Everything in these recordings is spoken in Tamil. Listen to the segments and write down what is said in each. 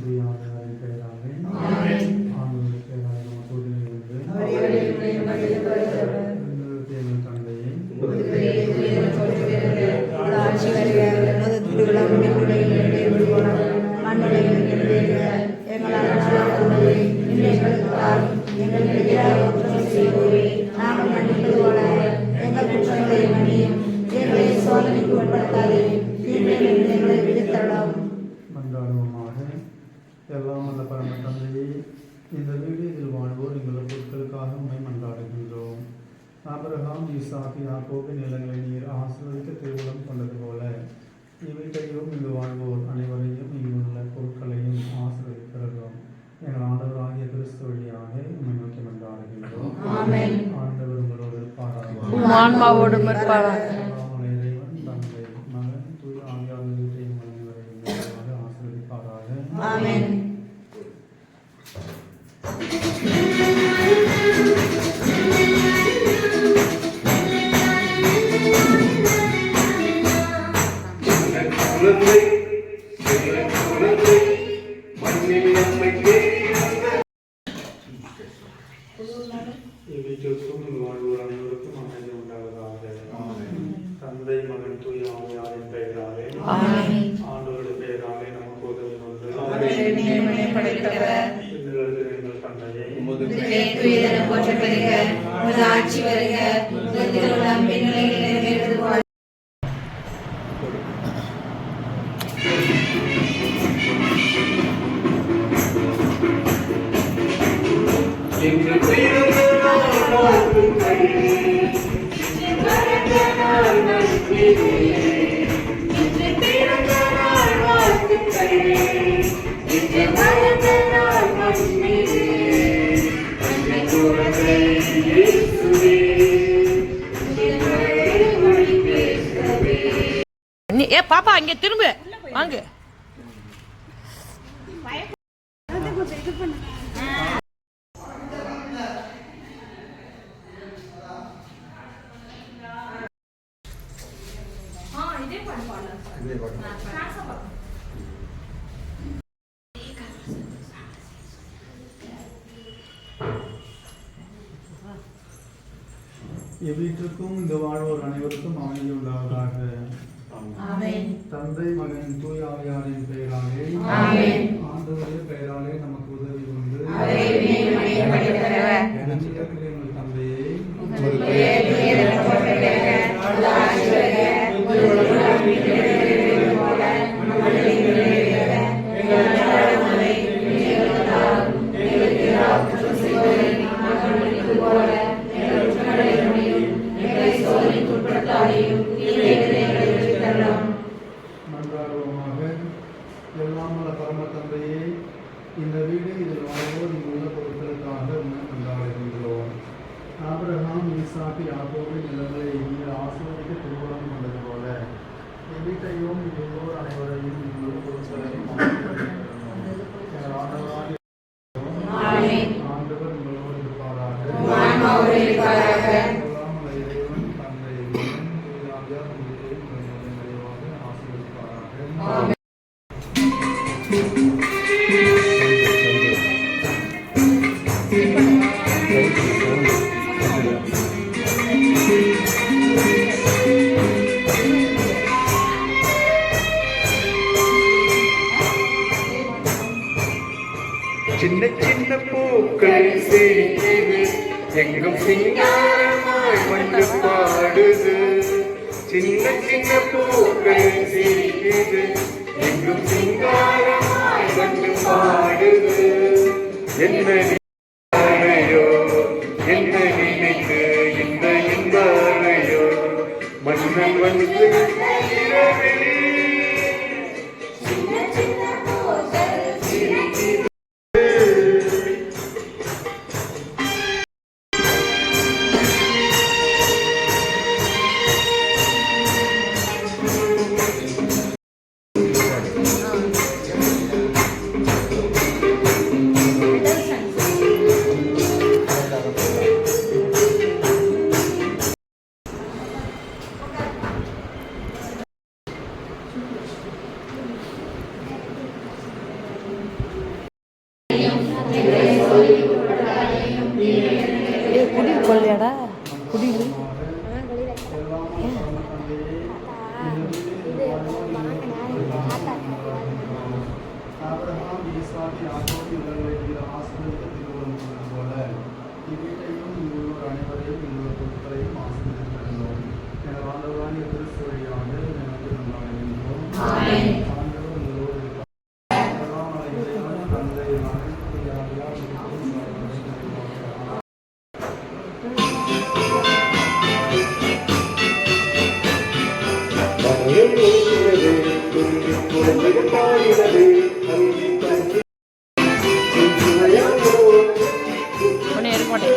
தூயாவின் பெயராலே ஆண்டவருடைய பெயராலே நமக்கு உதவி உண்டு. எங்கள் தந்தையை மன்றாடுவோமாக. எல்லாம் வல்ல பரம தந்தையே, இந்த வீடு இதில் வாழ்வோர் எங்கள் பொருட்களுக்காக உண்மை மன்றாடுகின்றோம். ஆபிரகாம், ஈசாக்கு, யாக்கோபின் நிலங்களை நீர் ஆசீர்வதிக்க திருவுளம் கொண்டது போல இவ்வீட்டையும் இங்கு வாழ்வோர் அனைவரையும் இங்குள்ள பொருட்களையும் ஆசீர்வதிக்கிறோம். எங்கள் ஆண்டவராகிய கிறிஸ்து வழியாக உண்மை நோக்கி மன்றாடுகின்றோம். ஆண்டவர் உங்களோடு இருப்பாராக. இறைவன் தந்தை, மகன், தூய ஆவியாரின் வீட்டையும் அனைவரையும் ஆசீர்வதிப்பாராக. வாழ்வோர் அனைவருக்கும் அமைதி உண்டாவதாக. தந்தை, மகன், தூய ஆவியாரின் பெயராலே ஆண்டவருடைய பெயராலே நமக்கு உதவி உண்டு. எங்கள் தந்தையை ஆட்சி வருக. ஏ பாப்பா, இங்க திரும்ப வாங்க. எவ்வீட்டிற்கும் இந்த வாழ்வோர் அனைவருக்கும் அமைதி உண்டாவதாக. தந்தை, மகன், தூய ஆவியாரின் பெயராலே ஆண்டவருடைய பெயராலே நமக்கு உதவி உண்டு. எங்கள் தந்தையை மன்றாடுவோமாக. எல்லாம் வல்ல பரம தந்தையே, இந்த வீடு இதில் வாழ்வோர் இங்குள்ள பொருட்களுக்காக உண்மை கொண்டாடுகின்றோம். ஆபிரகாம், ஈசாக்கு, யாக்கோபின் நிலங்களை நீர் ஆசீர்வதிக்க திருவுளம் கொண்டது போல இவ்வீட்டையும் இங்குள்ளோர் அனைவரையும் இங்குள்ள பொருட்களையும் ஆண்டவர் உங்களோடு இருப்பாராக. இறைவன் தந்தை, தூய ஆவியார் உங்களையும் நிறைவாக ஆசீர்வதிப்பாராக. சின்ன சின்ன பூக்கள் சிரிக்குது, எங்கும் சிங்காரமாய் வந்து பாடுது. சின்ன சின்ன பூக்கள் சிரிக்குது, எங்கும் சிங்காரமாய் வந்து பாடுது. என்ன நினைக்கையோ, என்ன நினைத்து இந்த இன்பரையோ, மன்னன் வந்து இரவில் இசாக்கு யாக்கோபு இல்லங்களை நீர் ஆசீர்வதித்த திருவுளம் போல இவ்வீட்டையும் இங்குள்ளோர் அனைவரையும் இங்குள்ள பொருட்களையும் ஆசீர்வதிக்கிறோம். எனது ஆண்டவராகிய கிறிஸ்து வழியாக எனக்கு நன்றாடுகின்றோம். ஆண்டவர் உங்களோடு இருப்பார். எல்லாம் வல்ல இறைவன் தந்தை மகன் தூய ஆவியார் உங்களுக்கும் சகோதரர்களாக ஒன்று இருக்கோட்டே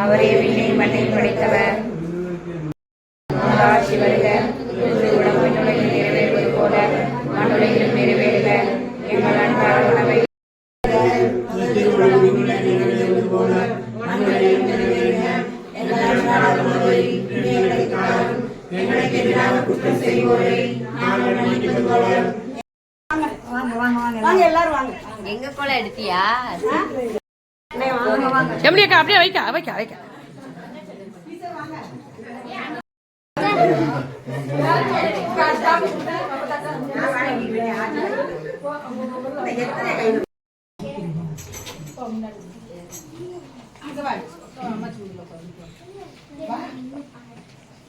அவரே விண்ணை மண்ணை படைத்தவர். ஆட்சி வருக, உடம்புடைய நிறைவேறுவது போல மண்ணுலகிலும் நிறைவேறுக. எங்கள் அன்றாட உணவை எங்களுக்கு எதிராக குற்றம் செய்வோரை நாங்கள் மன்னிப்பது போல. எங்க போல எடுத்தியா? எப்படி அக்கா அப்படியே வைக்க வைக்க வைக்க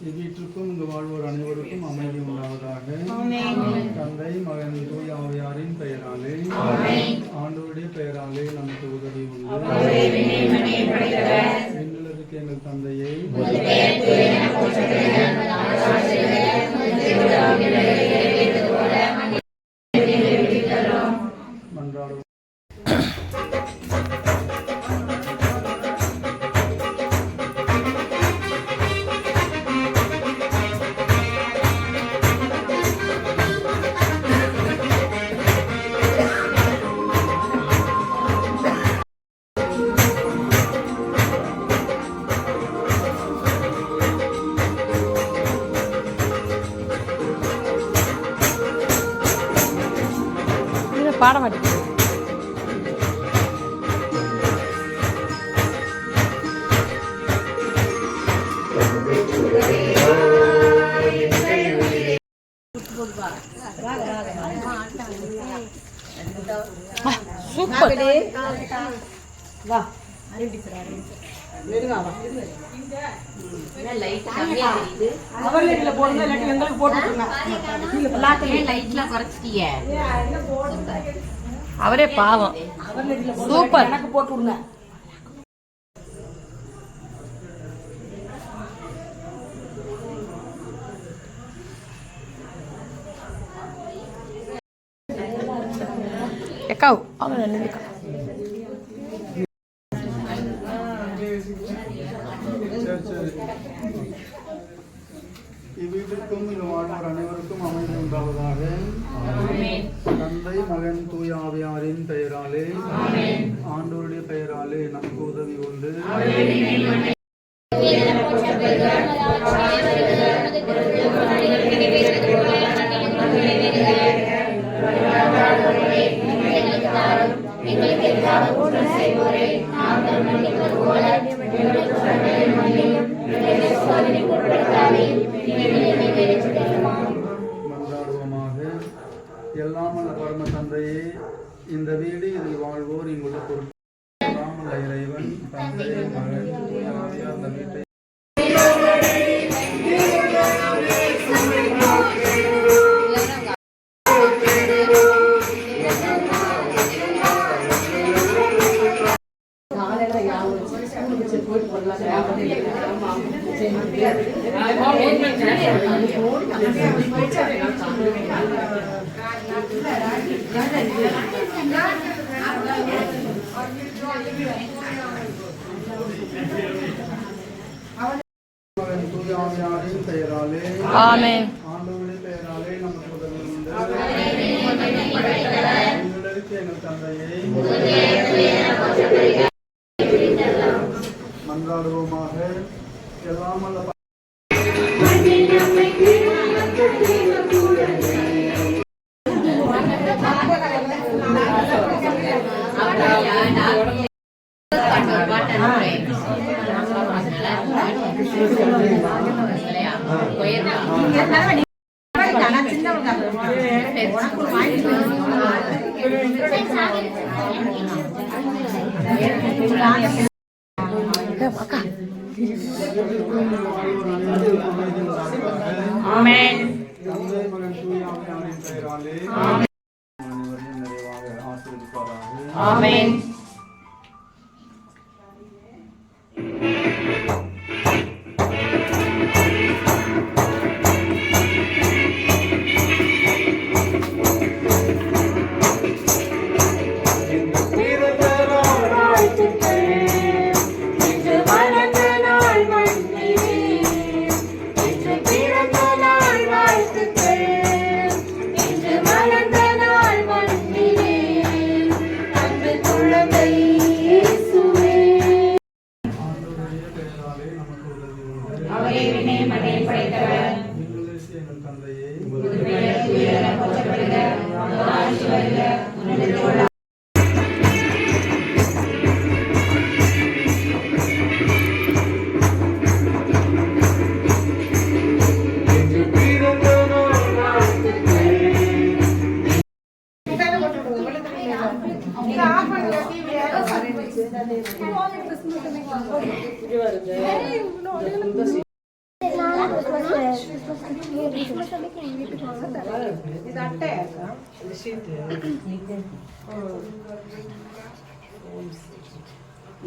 இவ்வீட்டிற்கும் இங்கு வாழ்வோர் அனைவருக்கும் அமைதி உண்டாவதாக. தந்தை மகன் தூய ஆவியாரின் பெயராலே ஆண்டவருடைய பெயராலே நமக்கு உதவி உண்டு. விண்ணுலகுக்கு எங்கள் தந்தையை மன்றாடுவோம். பாட மாட்டேங்குது. சூப்பர். அவரே பாவம். சூப்பர். எனக்கு போட்டு விடுங்க. எக்காவு அவங்க நினைக்கா இவ்வீட்டிற்கும் இங்கு வாழ்வோர் அனைவருக்கும் அமைதி உண்டாவதாக. தந்தை மகன் தூய ஆவியாரின் பெயராலே ஆண்டவருடைய பெயராலே நமக்கு உதவி உண்டு. மன்றாடுவோமாக. எல்லாம் வல்ல பரம தந்தையே, இந்த வீடு இதில் வாழ்வோர் இங்குள்ள பொருட்கள் எல்லாம் வல்ல இறைவன் தந்தை மகன் தூய ஆவியார் அந்த வீட்டை மகன் தூய ஆவியாரின் பெயராலே ஆமென். ஆண்டவருடைய பெயராலே நமக்கு உதவி உண்டு. விண்ணுலகிற்கு எங்கள் தந்தையை மன்றாடுவோமாக. எல்லாம் அல்ல ஆமென். தந்தை மகன் தூய ஆவியாரின் பெயராலே அனைவரையும் நிறைவாக ஆசீர்வதிப்பாராக. ஆமென்.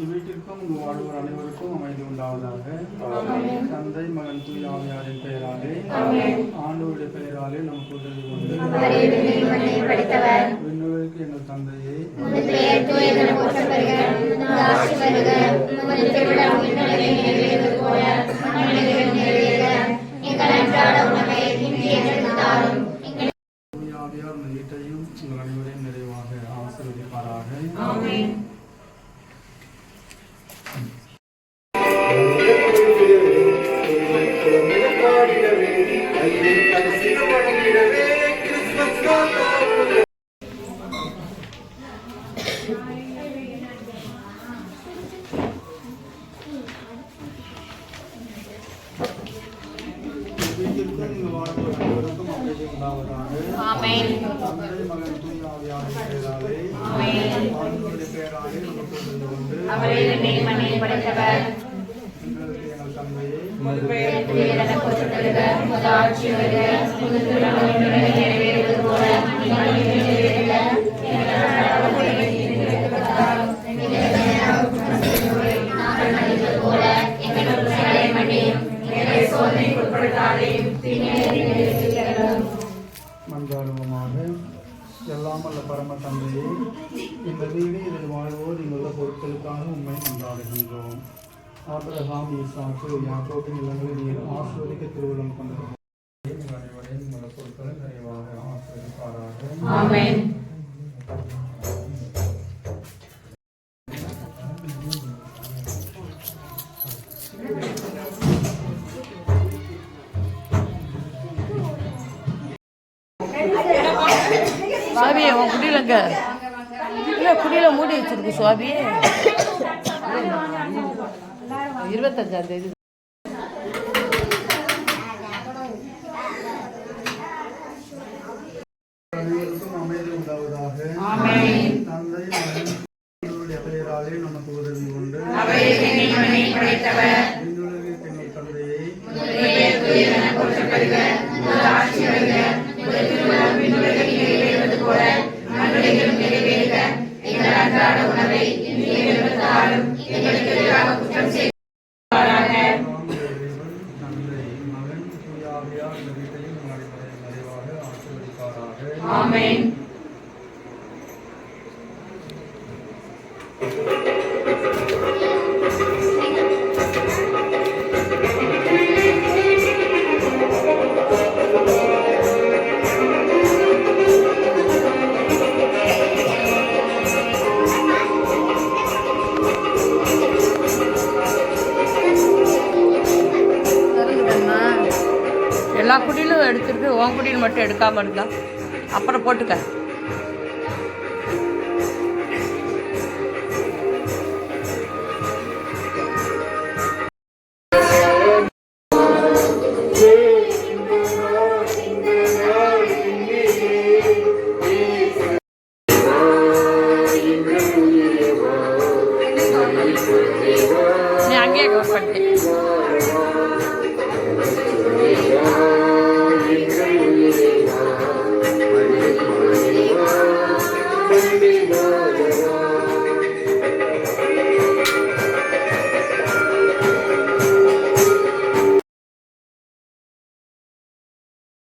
இவ்வீட்டிற்கும் இங்கு வாழ்வோர் அனைவருக்கும் அமைதி உண்டாவதாக. தந்தை மகன் தூய ஆவியாரின் பெயராலே ஆண்டவருடைய பெயராலே நமக்கு உதவி உண்டு. விண்ணுலகிற்கு எங்கள் தந்தையை ஆவியார் இந்த வீட்டையும் உங்கள் அனைவரையும் நிறைவாக ஆசீர்வதிப்பாராக. வீட்டிற்கும் இங்கு வாழ்வோர் அனைவருக்கும் அமைதி உண்டாவதாக. தந்தை மகன் தூய ஆவியாரின் பெயராலே ஆண்டவருடைய பெயராலே நமக்கு உதவி உண்டு. எங்களுக்கு எங்கள் தந்தையை மன்றாடுவோமாக. எல்லாம் அல்ல பரம தந்தையே, இந்த வீடு இதில் வாழ்வோர் இங்குள்ள பொருட்களுக்காக உண்மை மன்றாடுகின்றோம். ஆபிரகாம், ஈசாக்கு, யாக்கோபின் நிலங்களை நீர் ஆசீர்வதிக்க திருவுள்ளம் கொண்டது. அனைவரையும் உங்களுடைய பொருட்களை நிறைவாக ஆசீர்வதிப்பாராக. ஆமென். சுவாபியே உன் குடியிலங்க இல்லை குடியில் மூடி வச்சிருக்கு சுவாபியே. 25ஆம் தேதி அனைவருக்கும் அமைதி உண்டாவதாக. தந்தை மகன் தூய பெயராலே நமக்கு உதவி உண்டு. விண்ணுலகிற்கு எங்கள் தந்தையை தந்தை மகன் தூய ஆவியார் இந்த வீட்டையும் நிறைவாக ஆசீர்வதிப்பாராக. ஆமென். குடிலும் எடுத்துருக்கு, உன் குடியில் மட்டும் எடுக்காமல் இருந்தா அப்புறம் போட்டுக்க.